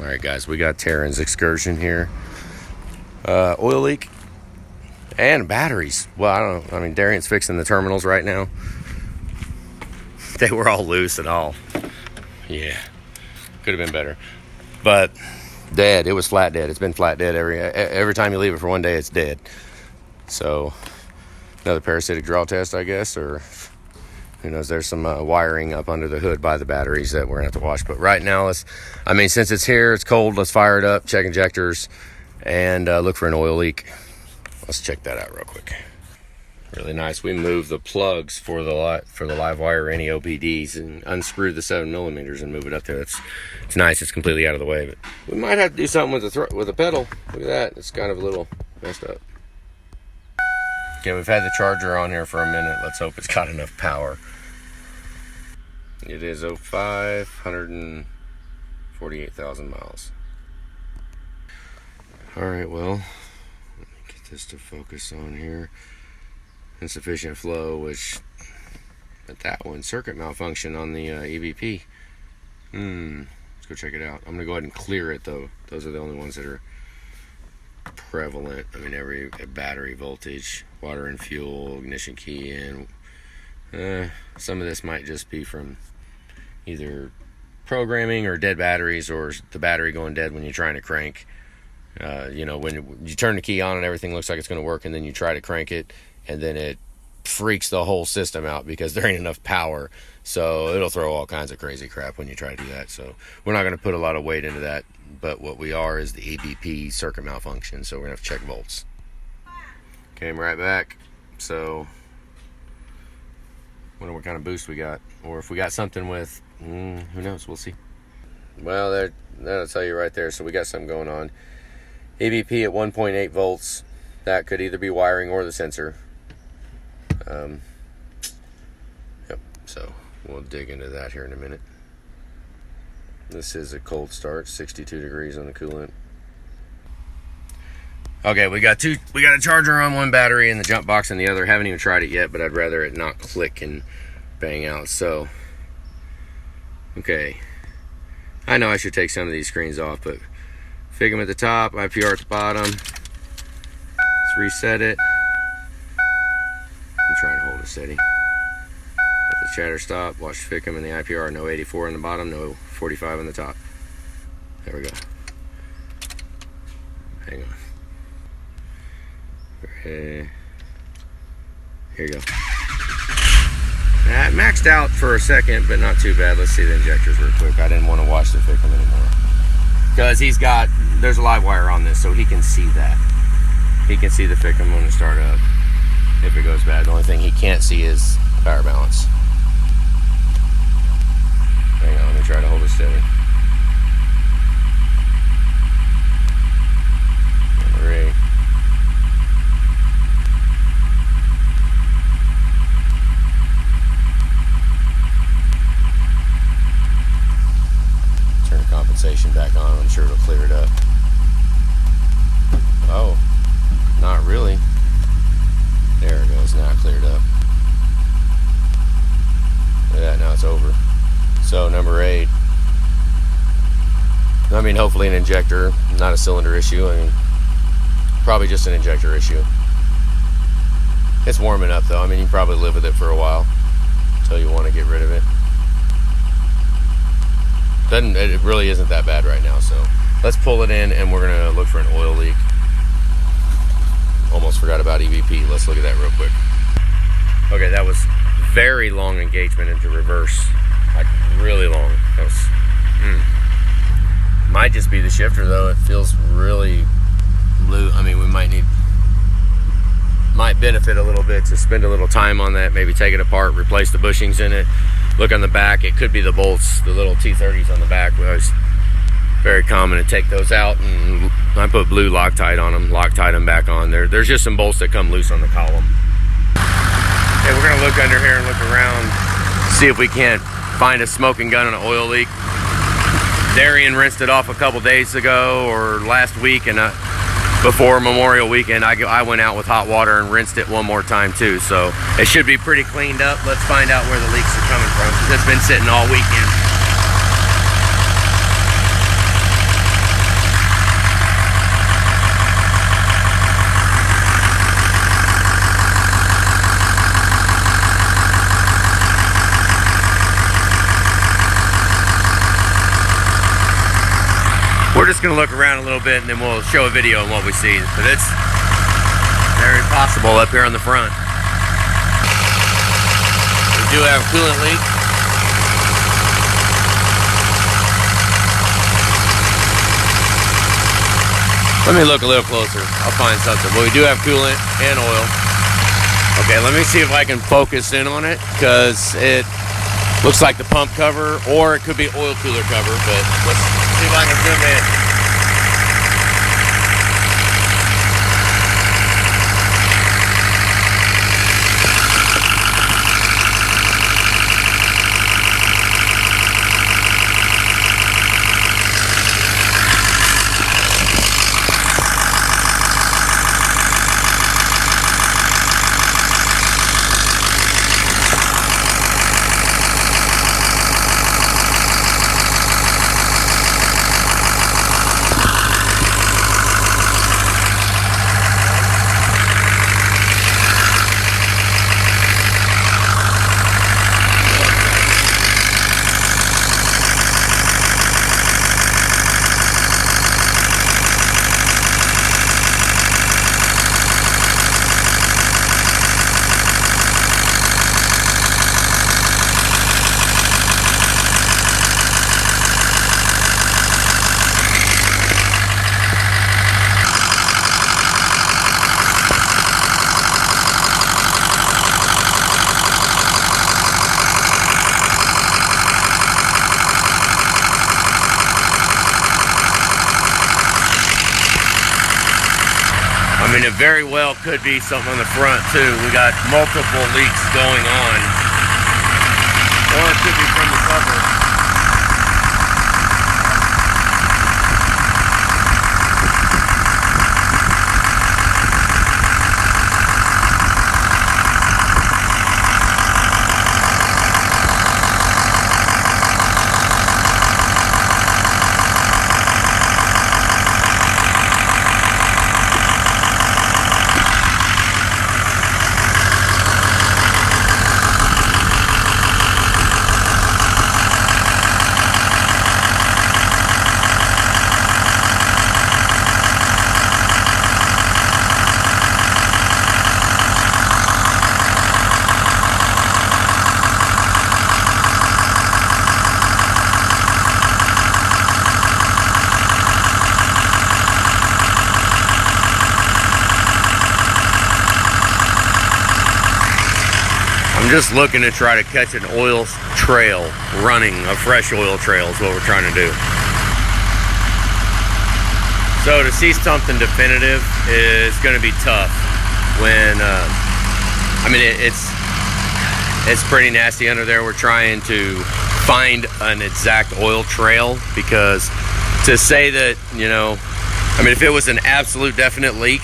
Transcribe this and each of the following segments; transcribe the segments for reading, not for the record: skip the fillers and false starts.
All right, guys, we got Taryns excursion here. Oil leak and batteries. Well, I don't know. I mean, Darian's fixing the terminals right now. They were all loose and all. Yeah, could have been better. But dead. It was flat dead. It's been flat dead every time you leave it for one day. It's dead. So another parasitic draw test, I guess, or who knows. There's some wiring up under the hood by the batteries that we're gonna have to wash. But right now, since it's here, it's cold. Let's fire it up, check injectors, and look for an oil leak. Let's check that out real quick. Really nice. We moved the plugs for the live wire any OPDs and unscrewed the 7mm and move it up there. It's nice. It's completely out of the way. But we might have to do something with the pedal. Look at that. It's kind of a little messed up. Okay, we've had the charger on here for a minute. Let's hope it's got enough power. It is 148,000 miles. All right, well, let me get this to focus on here. Insufficient flow, but that one, circuit malfunction on the EVP. Let's go check it out. I'm gonna go ahead and clear it though. Those are the only ones that are prevalent. I mean, every battery voltage, water and fuel, ignition key in. Some of this might just be from either programming or dead batteries, or the battery going dead when you're trying to crank. When you turn the key on and everything looks like it's going to work, and then you try to crank it, and then it freaks the whole system out because there ain't enough power. So it'll throw all kinds of crazy crap when you try to do that. So we're not going to put a lot of weight into that, but what we are is the EVP circuit malfunction. So we're going to have to check volts. Came right back. So wonder what kind of boost we got, or if we got something with who knows. We'll see. Well, that'll tell you right there. So we got something going on. EVP at 1.8 volts. That could either be wiring or the sensor. Yep. So we'll dig into that here in a minute. This is a cold start, 62 degrees on the coolant. Okay, we got a charger on one battery and the jump box on the other. Haven't even tried it yet, but I'd rather it not click and bang out. So, okay. I know I should take some of these screens off, but fig them at the top, IPR at the bottom. Let's reset it. I'm trying to hold it steady. Let the chatter stop. Watch FICM and the IPR. No 84 on the bottom, no 45 on the top. There we go. Hang on. Here you go. That maxed out for a second, but not too bad. Let's see the injectors real quick. I didn't want to watch the FICM anymore, because there's a live wire on this, so he can see that. He can see the FICM when it start up. If it goes bad, the only thing he can't see is power balance. Hang on, let me try to hold it steady. Number 8. Turn the compensation back on. I'm sure it'll clear it up. Oh, not really. There it goes, now it cleared up. Look at that, now it's over. So number 8. I mean, hopefully an injector, not a cylinder issue. I mean, probably just an injector issue. It's warming up though. I mean, you can probably live with it for a while until you want to get rid of it. It really isn't that bad right now, so let's pull it in and we're gonna look for an oil leak. Almost forgot about EVP. Let's look at that real quick. Okay, that was very long engagement into reverse. Like really long. That was might just be the shifter though. It feels really blue. I mean, we might benefit a little bit to spend a little time on that, maybe take it apart, replace the bushings in it. Look on the back, it could be the bolts, the little T30s on the back. It's very common to take those out, and I put blue Loctite on them, Loctite them back on there. There's just some bolts that come loose on the column. Okay, we're gonna look under here and look around, see if we can't find a smoking gun on an oil leak. Darian rinsed it off a couple days ago or last week, and before Memorial Weekend, I went out with hot water and rinsed it one more time too. So it should be pretty cleaned up. Let's find out where the leaks are coming from, because it's been sitting all weekend. We're just going to look around a little bit and then we'll show a video on what we see. But it's very possible up here on the front. We do have a coolant leak. Let me look a little closer. I'll find something. But we do have coolant and oil. Okay, let me see if I can focus in on it, because it looks like the pump cover, or it could be oil cooler cover, but let's see if I can zoom in. I mean, it very well could be something on the front too. We got multiple leaks going on. Or it could be from the cover. I'm just looking to try to catch an oil trail running, a fresh oil trail is what we're trying to do. So to see something definitive is going to be tough when, I mean, it's pretty nasty under there. We're trying to find an exact oil trail, because to say that, you know, I mean, if it was an absolute definite leak,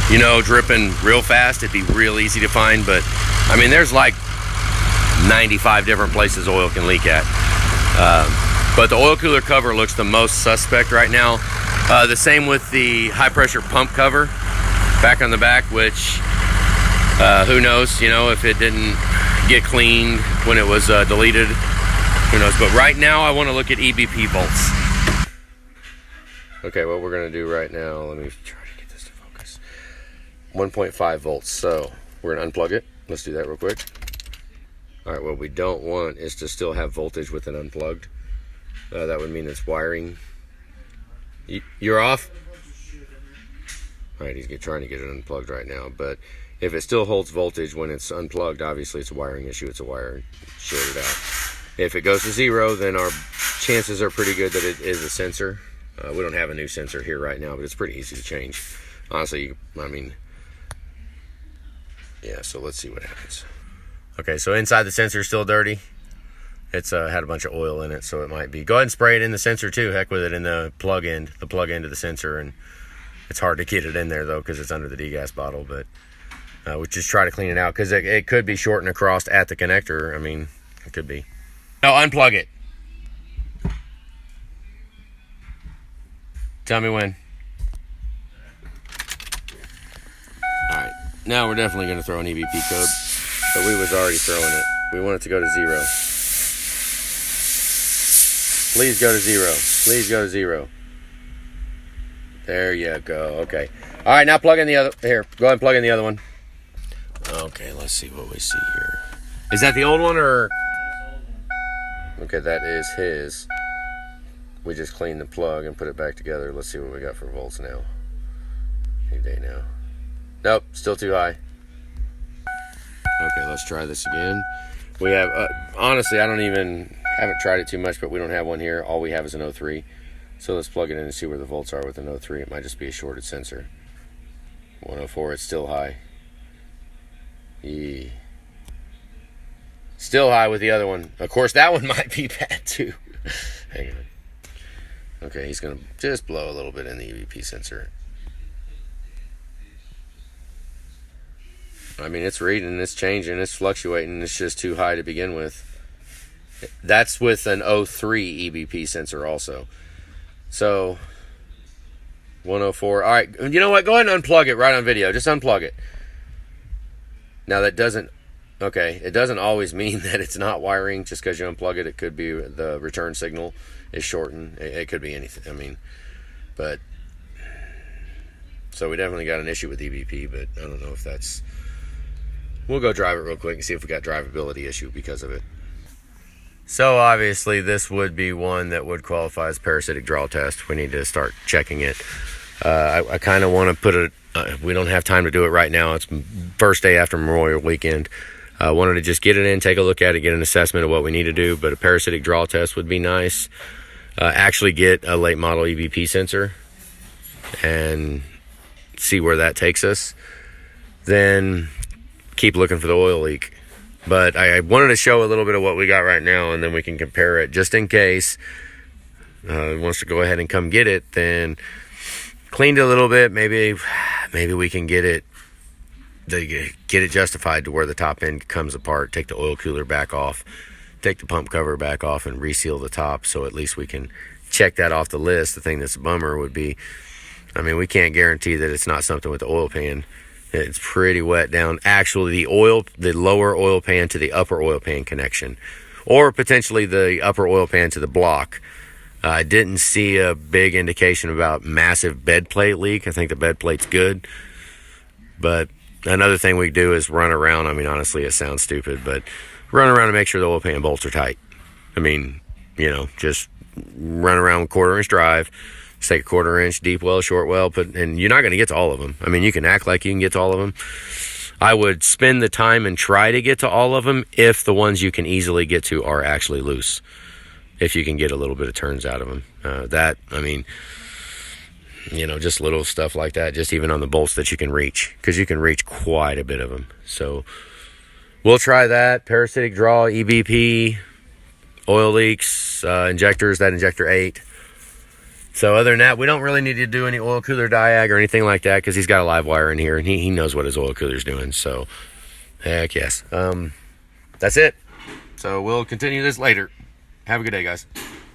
you know, dripping real fast, it'd be real easy to find. But I mean, there's like 95 different places oil can leak at. But the oil cooler cover looks the most suspect right now. The same with the high pressure pump cover back on the back, which who knows, you know, if it didn't get cleaned when it was deleted, who knows. But right now I want to look at EBP volts. Okay, what we're going to do right now, let me try to get this to focus. 1.5 volts, so we're going to unplug it. Let's do that real quick. Alright, what we don't want is to still have voltage with it unplugged. That would mean it's wiring. You're off? Alright, he's trying to get it unplugged right now, but if it still holds voltage when it's unplugged, obviously it's a wiring issue, it's a wire shorted out. If it goes to 0, then our chances are pretty good that it is a sensor. We don't have a new sensor here right now, but it's pretty easy to change. Honestly, I mean, yeah, so let's see what happens. Okay, so inside the sensor is still dirty. It's had a bunch of oil in it, so it might be. Go ahead and spray it in the sensor too. Heck with it in the plug end of the sensor. And it's hard to get it in there though, because it's under the degas bottle. But we just try to clean it out, because it could be shorting across at the connector. I mean, it could be. No, unplug it. Tell me when. Alright, now we're definitely going to throw an EBP code, but we was already throwing it. We want it to go to 0. Please go to 0. Please go to 0. There you go. Okay. All right, now plug in the other. Here, go ahead and plug in the other one. Okay, let's see what we see here. Is that the old one or? Okay, that is his. We just cleaned the plug and put it back together. Let's see what we got for volts now. Any day now. Nope, still too high. Okay, let's try this again. We have, honestly, haven't tried it too much, but we don't have one here. All we have is an 03. So let's plug it in and see where the volts are with an 03. It might just be a shorted sensor. 104, it's still high. Still high with the other one. Of course, that one might be bad too. Hang on. Okay, he's going to just blow a little bit in the EVP sensor. I mean, it's reading, it's changing, it's fluctuating. It's just too high to begin with. That's with an 03 EVP sensor also. So, 104. All right, you know what? Go ahead and unplug it right on video. Just unplug it. Now, that doesn't... Okay, it doesn't always mean that it's not wiring. Just because you unplug it, it could be the return signal is shortened. It could be anything. I mean, but... So, we definitely got an issue with EVP, but I don't know if that's... We'll go drive it real quick and see if we got drivability issue because of it. So obviously this would be one that would qualify as parasitic draw test. We need to start checking it. I kind of want to put it, we don't have time to do it right now. It's first day after Memorial Weekend. I wanted to just get it in, take a look at it, get an assessment of what we need to do, but a parasitic draw test would be nice. Actually get a late model EVP sensor and see where that takes us. Then keep looking for the oil leak. But I wanted to show a little bit of what we got right now, and then we can compare it just in case wants to go ahead and come get it. Then cleaned it a little bit. Maybe we can get it justified to where the top end comes apart. Take the oil cooler back off, take the pump cover back off, and reseal the top. So at least we can check that off the list. The thing that's a bummer would be, I mean, we can't guarantee that it's not something with the oil pan. It's pretty wet down. Actually, the lower oil pan to the upper oil pan connection, or potentially the upper oil pan to the block. I didn't see a big indication about massive bed plate leak. I think the bed plate's good. But another thing we do is run around. I mean, honestly, it sounds stupid, but run around and make sure the oil pan bolts are tight. I mean, you know, just run around with 1/4 inch drive. Just take a 1/4 inch deep well, short well, and you're not going to get to all of them. I mean, you can act like you can get to all of them. I would spend the time and try to get to all of them if the ones you can easily get to are actually loose. If you can get a little bit of turns out of them. I mean, you know, just little stuff like that, just even on the bolts that you can reach, because you can reach quite a bit of them. So we'll try that. Parasitic draw, EVP, oil leaks, injectors, that injector 8. So other than that, we don't really need to do any oil cooler diag or anything like that, because he's got a live wire in here and he knows what his oil cooler's doing. So heck yes. That's it. So we'll continue this later. Have a good day, guys.